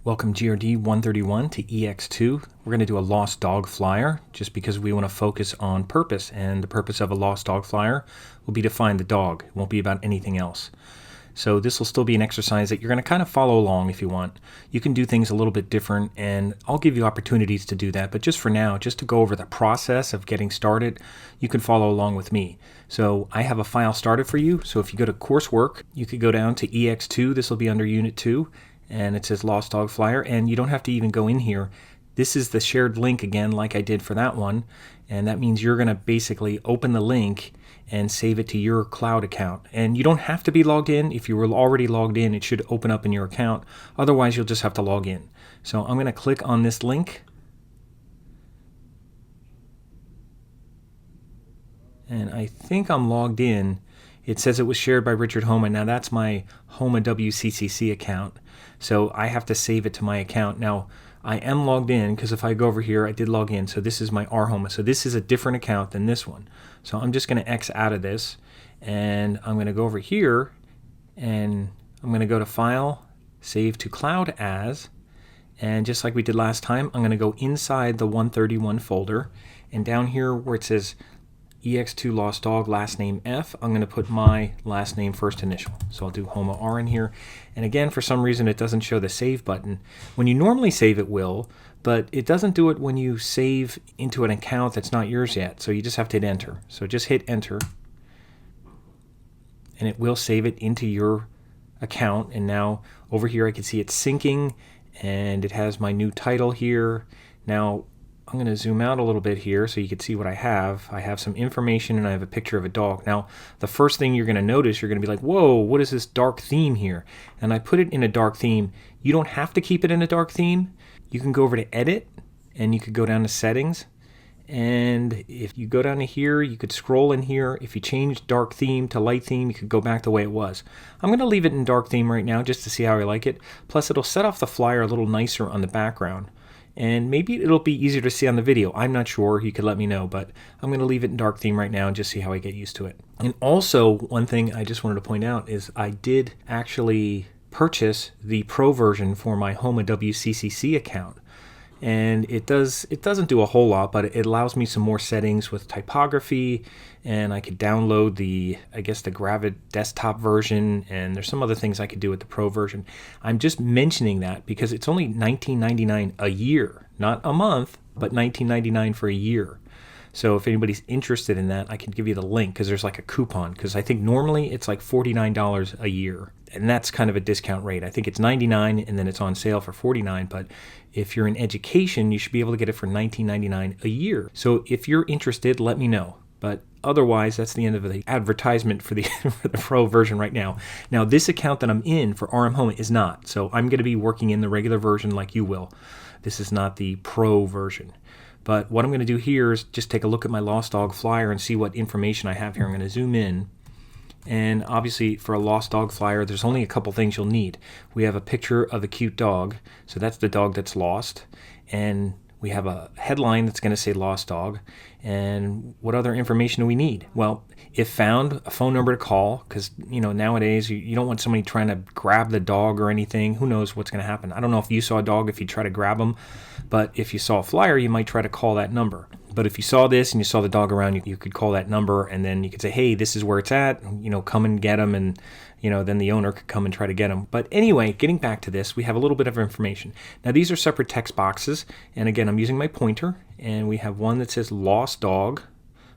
Welcome GRD131 to ex2. We're going to do a lost dog flyer just because we want to focus on purpose, and the purpose of a lost dog flyer will be to find the dog. It won't be about anything else. So this will still be an exercise that you're going to kind of follow along if you want. You can do things a little bit different, and I'll give you opportunities to do that, but just for now, just to go over the process of getting started, you can follow along with me. So I have a file started for you, so if you go to coursework, you could go down to ex2, this will be under unit 2, and it says Lost Dog Flyer, and you don't have to even go in here. This is the shared link again, like I did for that one, and that means you're going to basically open the link and save it to your cloud account. And you don't have to be logged in. If you were already logged in, it should open up in your account. Otherwise, you'll just have to log in. So I'm going to click on this link, and I think I'm logged in. It says it was shared by Richard Homa. Now that's my Homa WCCC account, so I have to save it to my account. Now I am logged in because if I go over here, I did log in. So this is my R Homa. So this is a different account than this one. So I'm just going to X out of this, and I'm going to go over here, and I'm going to go to File, Save to Cloud As, and just like we did last time, I'm going to go inside the 131 folder, and down here where it says ex2 lost dog last name F, I'm going to put my last name first initial. So I'll do Homa R in here. And again, for some reason it doesn't show the save button. When you normally save, it will, but it doesn't do it when you save into an account that's not yours yet. So you just have to hit enter. So just hit enter, and it will save it into your account. And now over here I can see it's syncing, and it has my new title here. Now I'm going to zoom out a little bit here so you can see what I have. I have some information, and I have a picture of a dog. Now, the first thing you're going to notice, you're going to be like, whoa, what is this dark theme here? And I put it in a dark theme. You don't have to keep it in a dark theme. You can go over to Edit, and you could go down to Settings. And if you go down to here, you could scroll in here. If you change dark theme to light theme, you could go back the way it was. I'm going to leave it in dark theme right now just to see how I like it. Plus, it'll set off the flyer a little nicer on the background. And maybe it'll be easier to see on the video. I'm not sure. You could let me know, but I'm going to leave it in dark theme right now and just see how I get used to it. And also, one thing I just wanted to point out is I did actually purchase the Pro version for my Homa WCCC account. And it doesn't do a whole lot, but it allows me some more settings with typography, and I could download the Gravid desktop version, and there's some other things I could do with the Pro version. I'm just mentioning that because it's only $19.99 a year, not a month, but $19.99 for a year. So if anybody's interested in that, I can give you the link because there's like a coupon, because I think normally it's like $49 a year, and that's kind of a discount rate. I think it's $99 and then it's on sale for $49, but if you're in education, you should be able to get it for $19.99 a year. So if you're interested, let me know. But otherwise, that's the end of the advertisement for the for the Pro version right now. Now, this account that I'm in for RM Homa is not, so I'm going to be working in the regular version like you will. This is not the Pro version. But what I'm going to do here is just take a look at my Lost Dog flyer and see what information I have here. I'm going to zoom in. And obviously for a Lost Dog flyer, there's only a couple things you'll need. We have a picture of a cute dog. So that's the dog that's lost. And we have a headline that's going to say Lost Dog. And what other information do we need? Well, if found, a phone number to call, because nowadays you don't want somebody trying to grab the dog or anything. Who knows what's going to happen? I don't know if you saw a dog, if you try to grab them, but if you saw a flyer, you might try to call that number. But if you saw this and you saw the dog around, you could call that number, and then you could say, hey, this is where it's at, come and get him, and then the owner could come and try to get him. But anyway, getting back to this, we have a little bit of information. Now, these are separate text boxes, and again, I'm using my pointer, and we have one that says Lost Dog.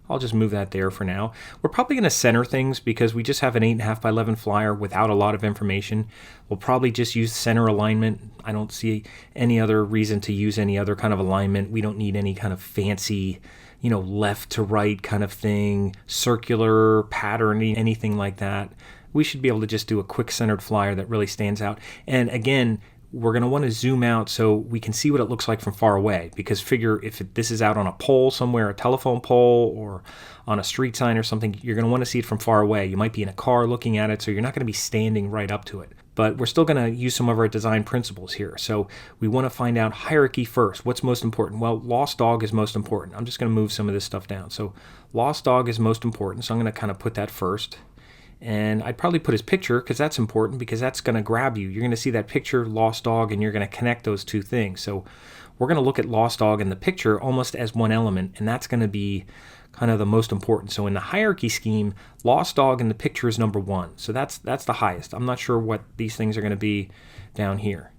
I'll just move that there for now. We're probably going to center things because we just have an 8.5 by 11 flyer without a lot of information. We'll probably just use center alignment. I don't see any other reason to use any other kind of alignment. We don't need any kind of fancy, left to right kind of thing, circular pattern, anything like that. We should be able to just do a quick centered flyer that really stands out. And again, we're going to want to zoom out so we can see what it looks like from far away, because figure if this is out on a pole somewhere, a telephone pole, or on a street sign or something, you're going to want to see it from far away. You might be in a car looking at it, so you're not going to be standing right up to it. But we're still going to use some of our design principles here. So we want to find out hierarchy first. What's most important? Well, Lost Dog is most important. I'm just going to move some of this stuff down. So Lost Dog is most important, so I'm going to kind of put that first. And I'd probably put his picture because that's important, because that's going to grab you. You're going to see that picture, lost dog, and you're going to connect those two things. So we're going to look at lost dog and the picture almost as one element, and that's going to be kind of the most important. So in the hierarchy scheme, lost dog and the picture is number one. So that's the highest. I'm not sure what these things are going to be down here,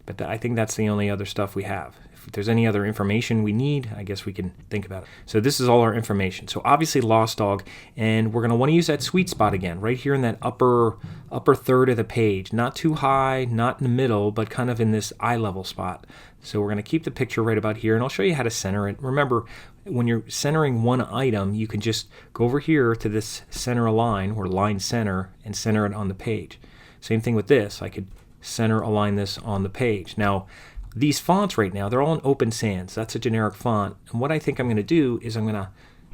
but I think that's the only other stuff we have. If there's any other information we need, I guess we can think about it. So this is all our information. So obviously lost dog, and we're going to want to use that sweet spot again, right here in that upper third of the page. Not too high, not in the middle, but kind of in this eye level spot. So we're going to keep the picture right about here, and I'll show you how to center it. Remember, when you're centering one item, you can just go over here to this center align, or line center, and center it on the page. Same thing with this. I could center align this on the page. Now, these fonts right now, they're all in Open Sans. That's a generic font. And what I think I'm going to do is I'm going to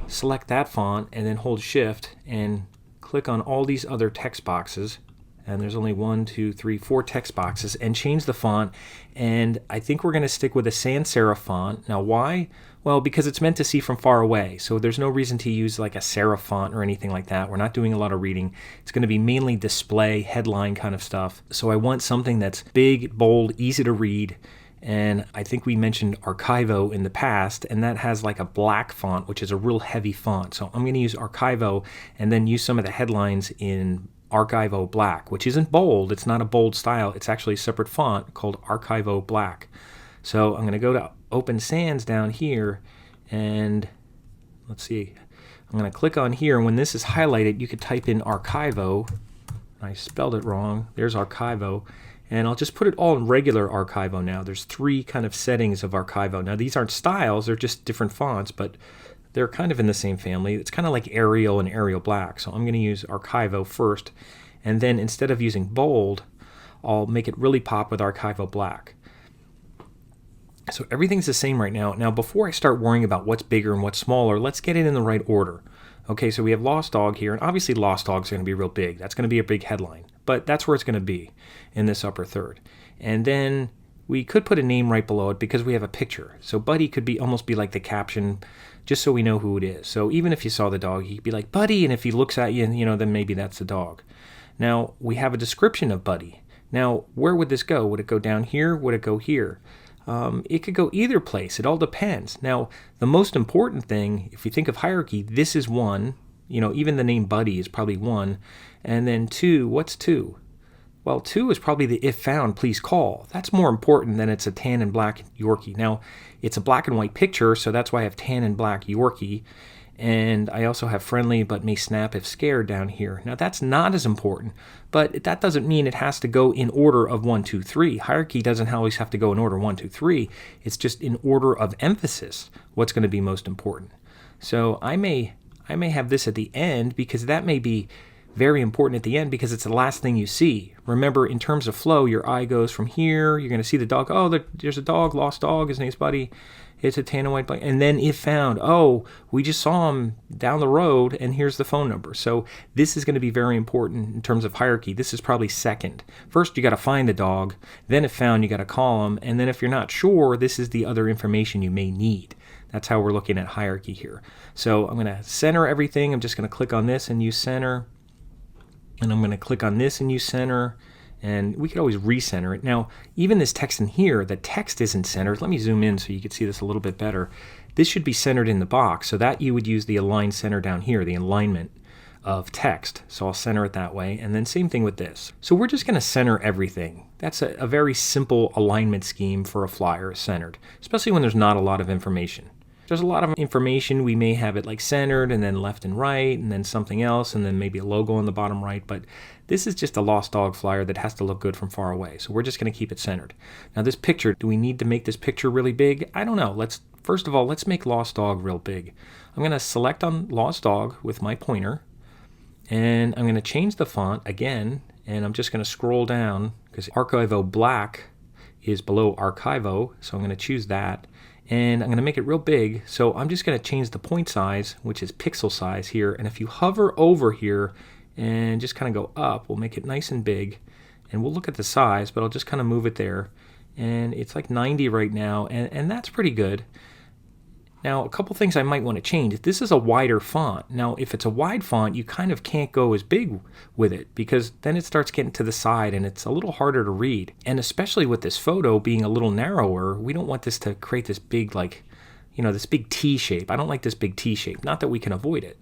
select that font and then hold Shift and click on all these other text boxes. And there's only 1, 2, 3, 4 text boxes, and change the font. And I think we're going to stick with a sans serif font. Now, why? Well, because it's meant to see from far away. So there's no reason to use like a serif font or anything like that. We're not doing a lot of reading. It's going to be mainly display, headline kind of stuff. So I want something that's big, bold, easy to read. And I think we mentioned Archivo in the past, and that has like a black font, which is a real heavy font. So I'm going to use Archivo and then use some of the headlines in Archivo Black, which isn't bold. It's not a bold style. It's actually a separate font called Archivo Black. So I'm going to go to Open Sans down here, and let's see. I'm going to click on here, and when this is highlighted, you could type in Archivo. I spelled it wrong. There's Archivo. And I'll just put it all in regular Archivo now. There's 3 kind of settings of Archivo. Now, these aren't styles. They're just different fonts, but they're kind of in the same family. It's kind of like Arial and Arial Black. So I'm going to use Archivo first. And then instead of using bold, I'll make it really pop with Archivo Black. So everything's the same right now. Now, before I start worrying about what's bigger and what's smaller, let's get it in the right order. Okay, so we have Lost Dog here, and obviously Lost Dog's going to be real big. That's going to be a big headline, but that's where it's going to be, in this upper third. And then we could put a name right below it because we have a picture. So Buddy could be almost be like the caption, just so we know who it is. So even if you saw the dog, he'd be like, Buddy, and if he looks at you, then maybe that's the dog. Now, we have a description of Buddy. Now, where would this go? Would it go down here? Would it go here? It could go either place. It all depends. Now, the most important thing, if you think of hierarchy, this is 1. Even the name Buddy is probably 1. And then 2, what's 2? Well, 2 is probably the if found, please call. That's more important than it's a tan and black Yorkie. Now, it's a black and white picture, so that's why I have tan and black Yorkie. And I also have friendly but may snap if scared down here. Now, that's not as important, but that doesn't mean it has to go in order of 1, 2, 3. Hierarchy doesn't always have to go in order 1, 2, 3. It's just in order of emphasis what's going to be most important. So I may have this at the end because that may be very important at the end because it's the last thing you see. Remember, in terms of flow, your eye goes from here. You're going to see the dog. Oh, there's a dog, lost dog. His name's Buddy. It's a tan and white blanket. And then if found, oh, we just saw him down the road, and here's the phone number. So this is going to be very important in terms of hierarchy. This is probably second. First, you got to find the dog. Then if found, you got to call him. And then if you're not sure, this is the other information you may need. That's how we're looking at hierarchy here. So I'm going to center everything. I'm just going to click on this and use center. And I'm going to click on this and use center. And we could always recenter it. Now, even this text in here, the text isn't centered. Let me zoom in so you can see this a little bit better. This should be centered in the box, so that you would use the align center down here, the alignment of text. So I'll center it that way, and then same thing with this. So we're just going to center everything. That's a very simple alignment scheme for a flyer, centered, especially when there's not a lot of information. There's a lot of information. We may have it like centered and then left and right and then something else and then maybe a logo on the bottom right, but this is just a lost dog flyer that has to look good from far away. So we're just going to keep it centered. Now this picture, do we need to make this picture really big? I don't know. First of all, let's make lost dog real big. I'm going to select on lost dog with my pointer, and I'm going to change the font again, and I'm just going to scroll down because Archivo Black is below Archivo, so I'm going to choose that. And I'm going to make it real big, so I'm just going to change the point size, which is pixel size here, and if you hover over here and just kind of go up, we'll make it nice and big, and we'll look at the size, but I'll just kind of move it there, and it's like 90 right now, and that's pretty good. Now, a couple things I might want to change. If this is a wider font, now if it's a wide font, you kind of can't go as big with it because then it starts getting to the side and it's a little harder to read. And especially with this photo being a little narrower, we don't want this to create this big, like, this big T shape. I don't like this big T shape. Not that we can avoid it.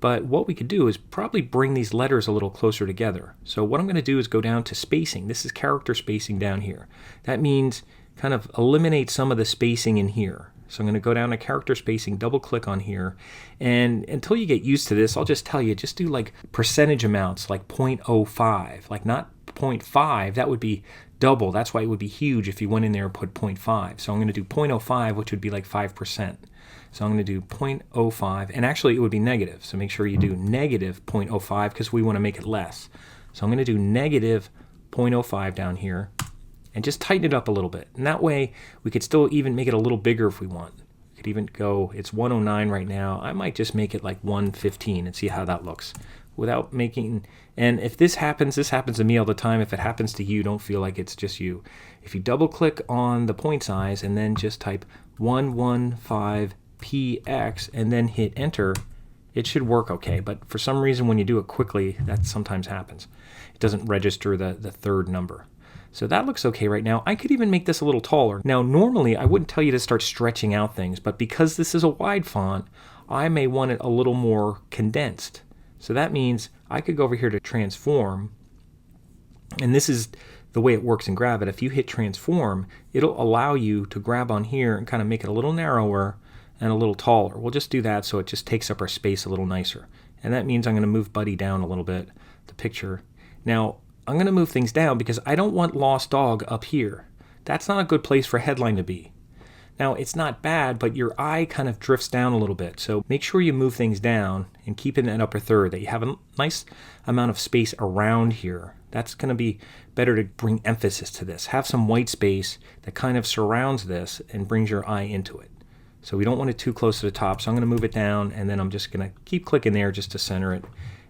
But what we could do is probably bring these letters a little closer together. So what I'm going to do is go down to spacing. This is character spacing down here. That means kind of eliminate some of the spacing in here. So I'm going to go down to character spacing, double click on here, and until you get used to this, I'll just tell you, just do like percentage amounts, like 0.05, like not 0.5, that would be double. That's why it would be huge if you went in there and put 0.5. So I'm going to do 0.05, which would be like 5%. So I'm going to do 0.05, and actually it would be negative. So make sure you do negative 0.05 because we want to make it less. So I'm going to do negative 0.05 down here. And just tighten it up a little bit. And that way, we could still even make it a little bigger if we want. We could even go, it's 109 right now. I might just make it like 115 and see how that looks. Without making, and if this happens to me all the time. If it happens to you, don't feel like it's just you. If you double click on the point size and then just type 115px and then hit enter, it should work okay. But for some reason, when you do it quickly, that sometimes happens. It doesn't register the third number. So that looks okay right now. I could even make this a little taller. Now, normally I wouldn't tell you to start stretching out things, but because this is a wide font, I may want it a little more condensed. So that means I could go over here to transform, and this is the way it works in Gravit. If you hit transform, it'll allow you to grab on here and kind of make it a little narrower and a little taller. We'll just do that so it just takes up our space a little nicer. And that means I'm going to move Buddy down a little bit, the picture. Now, I'm going to move things down because I don't want Lost Dog up here. That's not a good place for headline to be. Now, it's not bad, but your eye kind of drifts down a little bit. So make sure you move things down and keep it in that upper third, that you have a nice amount of space around here. That's going to be better to bring emphasis to this. Have some white space that kind of surrounds this and brings your eye into it. So we don't want it too close to the top. So I'm going to move it down, and then I'm just going to keep clicking there just to center it.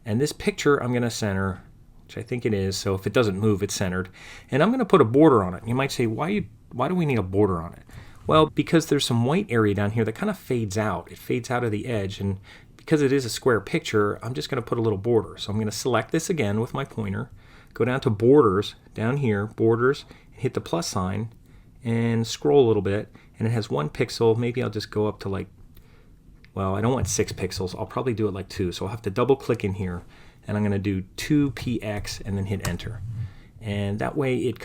And this picture I'm going to center, which I think it is, so if it doesn't move, it's centered. And I'm going to put a border on it. You might say, why do we need a border on it? Well, because there's some white area down here that kind of fades out. It fades out of the edge, and because it is a square picture, I'm just going to put a little border. So I'm going to select this again with my pointer, go down to Borders, down here, Borders, hit the plus sign, and scroll a little bit, and it has 1 pixel. Maybe I'll just go up to like, well, I don't want 6 pixels. I'll probably do it like 2, so I'll have to double click in here. And I'm going to do 2px and then hit enter. And that way it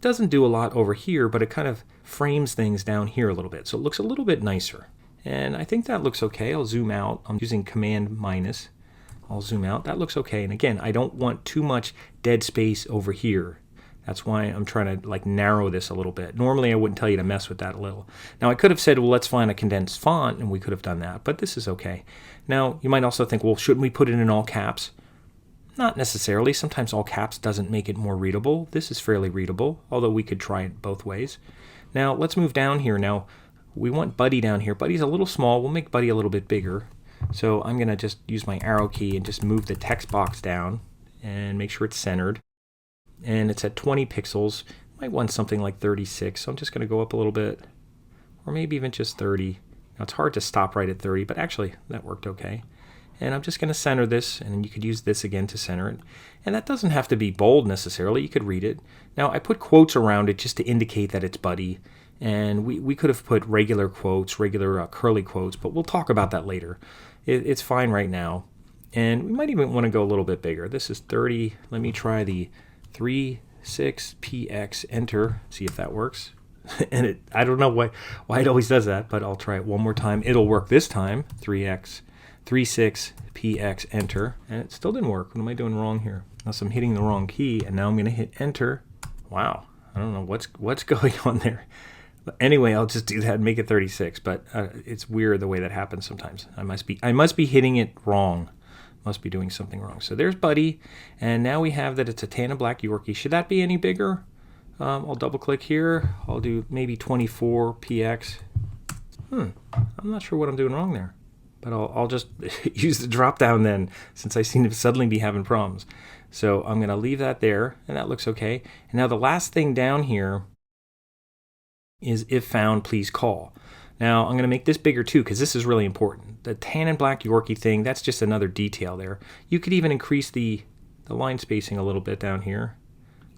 doesn't do a lot over here, but it kind of frames things down here a little bit. So it looks a little bit nicer. And I think that looks okay. I'll zoom out. I'm using Command minus. I'll zoom out. That looks okay. And again, I don't want too much dead space over here. That's why I'm trying to like narrow this a little bit. Normally I wouldn't tell you to mess with that a little. Now I could have said, well, let's find a condensed font, and we could have done that, but this is okay. Now you might also think, well, shouldn't we put it in all caps? Not necessarily. Sometimes all caps doesn't make it more readable. This is fairly readable, although we could try it both ways. Now let's move down here. Now we want Buddy down here. Buddy's a little small. We'll make Buddy a little bit bigger. So I'm going to just use my arrow key and just move the text box down and make sure it's centered. And it's at 20 pixels. Might want something like 36. So I'm just going to go up a little bit, or maybe even just 30. Now it's hard to stop right at 30, but actually that worked okay. And I'm just going to center this, and you could use this again to center it. And that doesn't have to be bold necessarily. You could read it. Now I put quotes around it just to indicate that it's Buddy. And we could have put regular quotes, regular curly quotes, but we'll talk about that later. It's fine right now. And we might even want to go a little bit bigger. This is 30. Let me try the 36px, enter, see if that works. And I don't know why it always does that, but I'll try it one more time. It'll work this time. 36px, enter, and it still didn't work. What am I doing wrong here? Unless I'm hitting the wrong key, and now I'm going to hit enter. Wow, I don't know what's going on there. But anyway, I'll just do that and make it 36. But it's weird the way that happens sometimes. I must be hitting it wrong. Must be doing something wrong. So there's Buddy, and now we have that it's a tan and black Yorkie. Should that be any bigger? I'll double click here. I'll do maybe 24px. I'm not sure what I'm doing wrong there, but I'll just use the drop down then, since I seem to suddenly be having problems. So I'm going to leave that there, and that looks okay. And now the last thing down here is if found, please call. Now I'm going to make this bigger too because this is really important. The tan and black Yorkie thing, that's just another detail there. You could even increase the line spacing a little bit down here.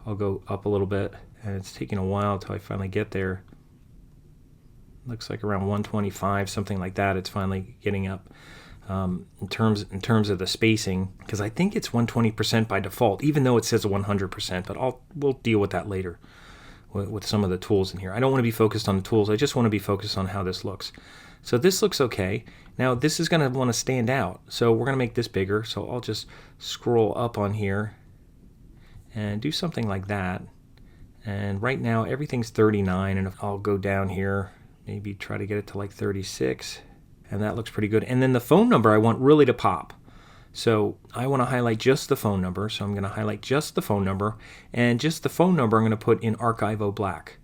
I'll go up a little bit, and it's taking a while until I finally get there. Looks like around 125, something like that. It's finally getting up in terms of the spacing, because I think it's 120% by default, even though it says 100%. But we'll deal with that later with some of the tools in here. I don't want to be focused on the tools. I just want to be focused on how this looks. So this looks okay. Now this is going to want to stand out, so we're going to make this bigger. So I'll just scroll up on here and do something like that. And right now everything's 39, and I'll go down here, maybe try to get it to like 36, and that looks pretty good. And then the phone number I want really to pop. So I want to highlight just the phone number, so I'm going to highlight just the phone number, and just the phone number I'm going to put in Archivo Black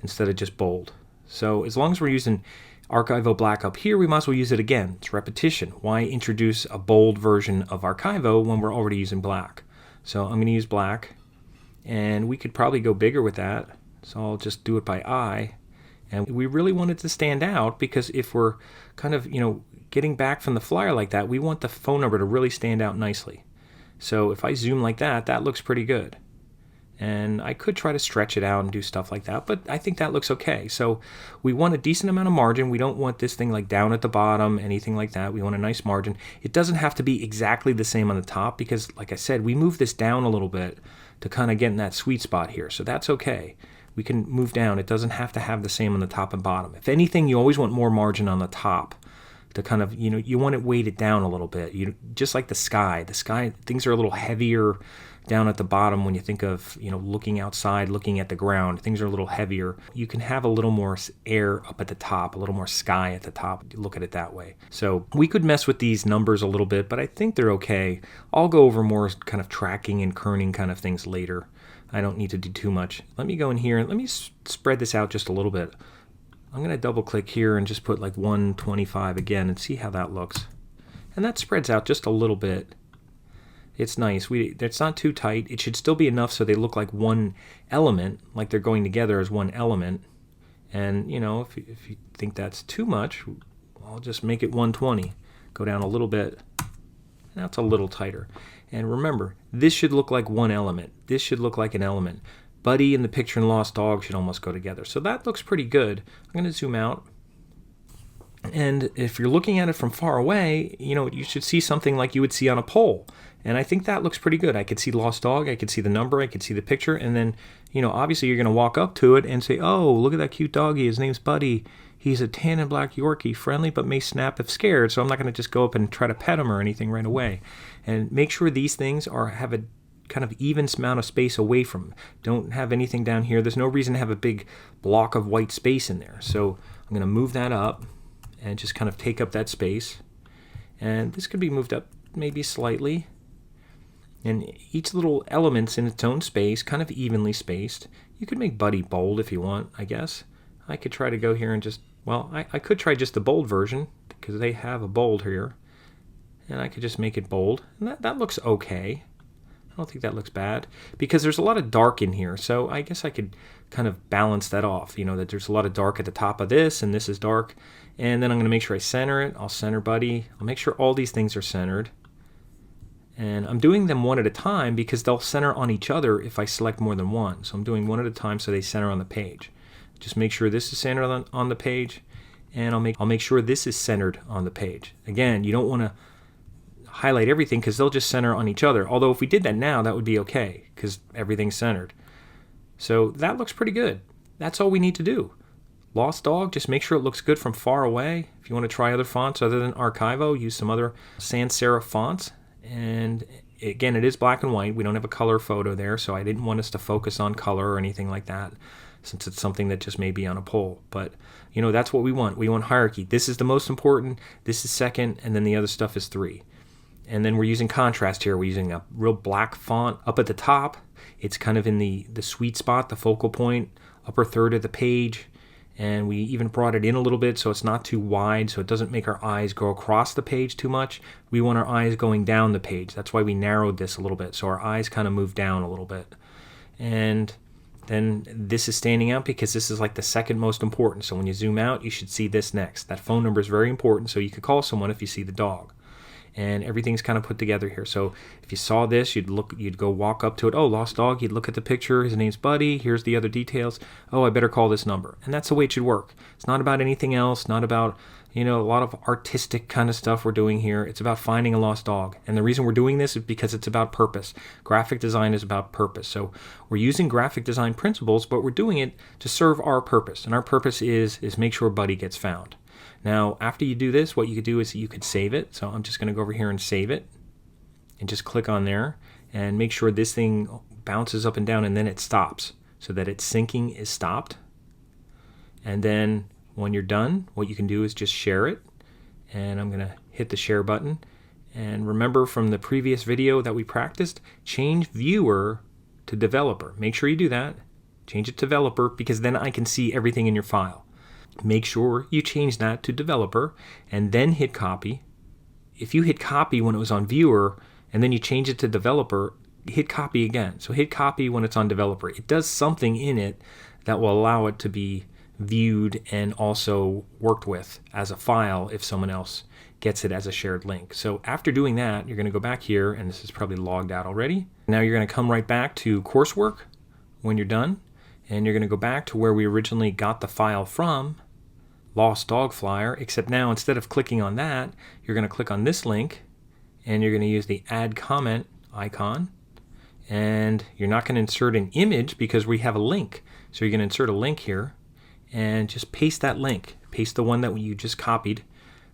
instead of just bold. So as long as we're using Archivo Black up here, we might as well use it again. It's repetition. Why introduce a bold version of Archivo when we're already using black? So I'm going to use black, and we could probably go bigger with that. So I'll just do it by eye. And we really want it to stand out, because if we're kind of, getting back from the flyer like that, we want the phone number to really stand out nicely. So if I zoom like that, that looks pretty good. And I could try to stretch it out and do stuff like that, but I think that looks okay. So we want a decent amount of margin. We don't want this thing like down at the bottom, anything like that. We want a nice margin. It doesn't have to be exactly the same on the top, because like I said, we move this down a little bit to kind of get in that sweet spot here. So that's okay. We can move down. It doesn't have to have the same on the top and bottom. If anything, you always want more margin on the top to kind of, you want it weighted down a little bit. Just like the sky. The sky, things are a little heavier down at the bottom when you think of, looking outside, looking at the ground. Things are a little heavier. You can have a little more air up at the top, a little more sky at the top. Look at it that way. So we could mess with these numbers a little bit, but I think they're okay. I'll go over more kind of tracking and kerning kind of things later. I don't need to do too much. Let me go in here and let me spread this out just a little bit. I'm going to double click here and just put like 125 again and see how that looks. And that spreads out just a little bit. It's nice. It's not too tight. It should still be enough so they look like one element, like they're going together as one element. And, if you think that's too much, I'll just make it 120. Go down a little bit. Now it's a little tighter. And remember, this should look like one element. This should look like an element. Buddy and the picture and lost dog should almost go together. So that looks pretty good. I'm going to zoom out. And if you're looking at it from far away, you should see something like you would see on a pole. And I think that looks pretty good. I could see lost dog, I could see the number, I could see the picture, and then, obviously you're going to walk up to it and say, oh, look at that cute doggy. His name's Buddy. He's a tan and black Yorkie, friendly but may snap if scared, so I'm not going to just go up and try to pet him or anything right away. And make sure these things have a kind of even amount of space away from. Don't have anything down here. There's no reason to have a big block of white space in there. So I'm going to move that up and just kind of take up that space. And this could be moved up maybe slightly. And each little element's in its own space, kind of evenly spaced. You could make Buddy bold if you want, I guess. I could try to go here and just, I could try just the bold version, because they have a bold here. And I could just make it bold. And that looks okay. I don't think that looks bad, because there's a lot of dark in here. So I guess I could kind of balance that off, that there's a lot of dark at the top of this, and this is dark. And then I'm going to make sure I center it. I'll center Buddy. I'll make sure all these things are centered. And I'm doing them one at a time because they'll center on each other if I select more than one. So I'm doing one at a time so they center on the page. Just make sure this is centered on the page, and I'll make sure this is centered on the page. Again, you don't want to highlight everything because they'll just center on each other. Although if we did that now, that would be okay because everything's centered. So that looks pretty good. That's all we need to do. Lost dog, just make sure it looks good from far away. If you want to try other fonts other than Archivo, use some other sans serif fonts. And again, it is black and white. We don't have a color photo there, so I didn't want us to focus on color or anything like that, since it's something that just may be on a poll. But, that's what we want. We want hierarchy. This is the most important, this is second, and then the other stuff is 3. And then we're using contrast here. We're using a real black font up at the top. It's kind of in the sweet spot, the focal point, upper third of the page. And we even brought it in a little bit so it's not too wide, so it doesn't make our eyes go across the page too much. We want our eyes going down the page. That's why we narrowed this a little bit, so our eyes kind of move down a little bit. And then this is standing out because this is like the second most important. So when you zoom out, you should see this next. That phone number is very important, so you could call someone if you see the dog. And everything's kind of put together here. So if you saw this, you'd go walk up to it. Oh, lost dog. You'd look at the picture. His name's Buddy. Here's the other details. Oh, I better call this number. And that's the way it should work. It's not about anything else. Not about, a lot of artistic kind of stuff we're doing here. It's about finding a lost dog. And the reason we're doing this is because it's about purpose. Graphic design is about purpose. So we're using graphic design principles, but we're doing it to serve our purpose. And our purpose is make sure Buddy gets found. Now, after you do this, what you could do is you could save it. So I'm just going to go over here and save it and just click on there and make sure this thing bounces up and down and then it stops so that its syncing is stopped. And then when you're done, what you can do is just share it. And I'm going to hit the share button. And remember from the previous video that we practiced, change viewer to developer. Make sure you do that. Change it to developer because then I can see everything in your file. Make sure you change that to developer and then hit copy. If you hit copy when it was on viewer and then you change it to developer, hit copy again. So hit copy when it's on developer. It does something in it that will allow it to be viewed and also worked with as a file if someone else gets it as a shared link. So after doing that, you're going to go back here, and this is probably logged out already. Now you're going to come right back to coursework when you're done, and you're going to go back to where we originally got the file from, Lost Dog Flyer, except now instead of clicking on that, you're going to click on this link and you're going to use the add comment icon, and you're not going to insert an image because we have a link. So you're going to insert a link here and just paste that link. Paste the one that you just copied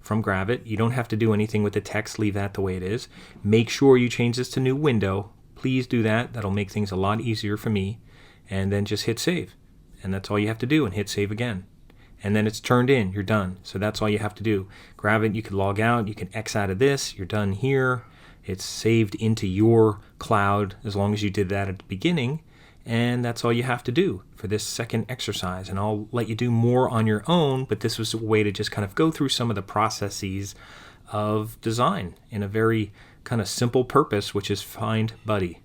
from Gravit. You don't have to do anything with the text. Leave that the way it is. Make sure you change this to new window. Please do that. That'll make things a lot easier for me. And then just hit save. And that's all you have to do, and hit save again. And then it's turned in, you're done. So that's all you have to do. Gravit, you can log out, you can X out of this, you're done here. It's saved into your cloud as long as you did that at the beginning. And that's all you have to do for this second exercise. And I'll let you do more on your own, but this was a way to just kind of go through some of the processes of design in a very kind of simple purpose, which is find Buddy.